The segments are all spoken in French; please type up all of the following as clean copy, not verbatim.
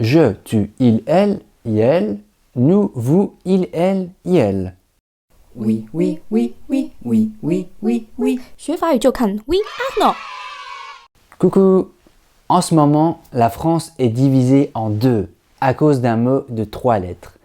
Je, tu, il, elle, yel. Nous, vous, il, elle, yel. 学法语就看 We Are No。 Coucou! En ce moment, la France est divisée en deux à cause d'un mot de 3 lettres.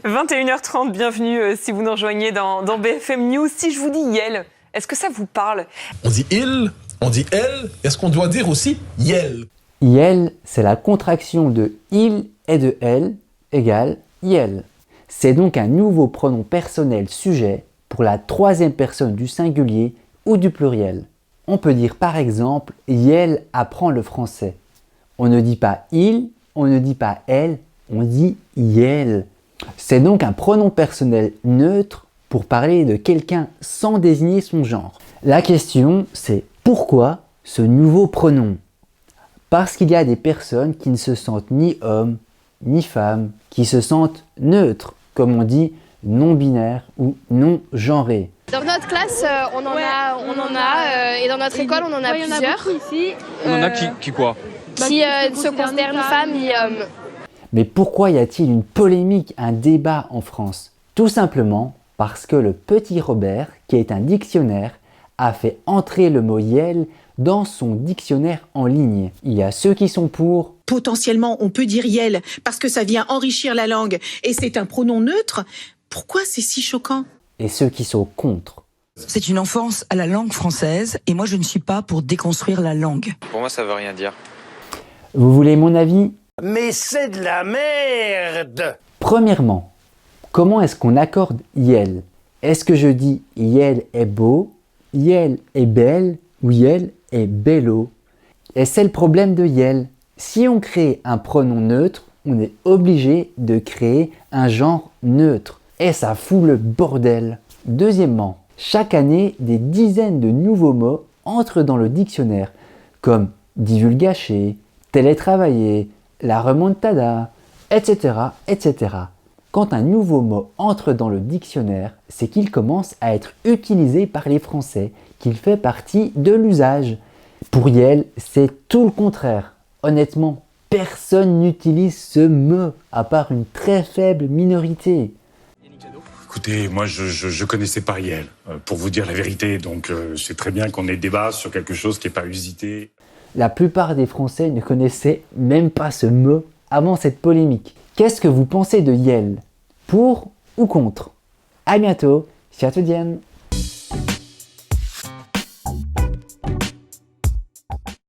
21h30, bienvenue si vous nous rejoignez dans BFM News. Si je vous dis Yel, est-ce que ça vous parle? On dit il, on dit elle, est-ce qu'on doit dire aussi yel? Yel, c'est la contraction de il et de elle égale yel. C'est donc un nouveau pronom personnel sujet pour la troisième personne du singulier ou du pluriel. On peut dire par exemple Yel apprend le français. On ne dit pas il, on ne dit pas elle, on dit Yel. C'est donc un pronom personnel neutre pour parler de quelqu'un sans désigner son genre. La question c'est pourquoi ce nouveau pronom? Parce qu'il y a des personnes qui ne se sentent ni hommes ni femmes, qui se sentent neutres, comme on dit non-binaire ou non-genré. Dans notre classe, on en a, et dans notre école, on en a plusieurs. Ici. On en a qui quoi? Qui se considèrent ni femmes ni hommes. Mais pourquoi y a-t-il une polémique, un débat en France? Tout simplement parce que le petit Robert, qui est un dictionnaire, a fait entrer le mot Yel dans son dictionnaire en ligne. Il y a ceux qui sont pour. Potentiellement, on peut dire Yel parce que ça vient enrichir la langue et c'est un pronom neutre. Pourquoi c'est si choquant? Et ceux qui sont contre. C'est une offense à la langue française et moi je ne suis pas pour déconstruire la langue. Pour moi ça veut rien dire. Vous voulez mon avis? Mais c'est de la merde! Premièrement, comment est-ce qu'on accorde Yel? Est-ce que je dis Yel est beau, Yel est belle ou Yel est bello? Et c'est le problème de Yel. Si on crée un pronom neutre, on est obligé de créer un genre neutre. Et ça fout le bordel. Deuxièmement, chaque année, des dizaines de nouveaux mots entrent dans le dictionnaire, comme divulgacher, télétravailler, la remontada, etc., etc. Quand un nouveau mot entre dans le dictionnaire, c'est qu'il commence à être utilisé par les Français, qu'il fait partie de l'usage. Pour Yel, c'est tout le contraire. Honnêtement, personne n'utilise ce mot, à part une très faible minorité. Écoutez, moi je connaissais pas Yel, pour vous dire la vérité, donc c'est très bien qu'on ait débat sur quelque chose qui n'est pas usité. La plupart des Français ne connaissaient même pas ce mot avant cette polémique. Qu'est-ce que vous pensez de Yel? Pour ou contre? À bientôt, ciao tout le monde.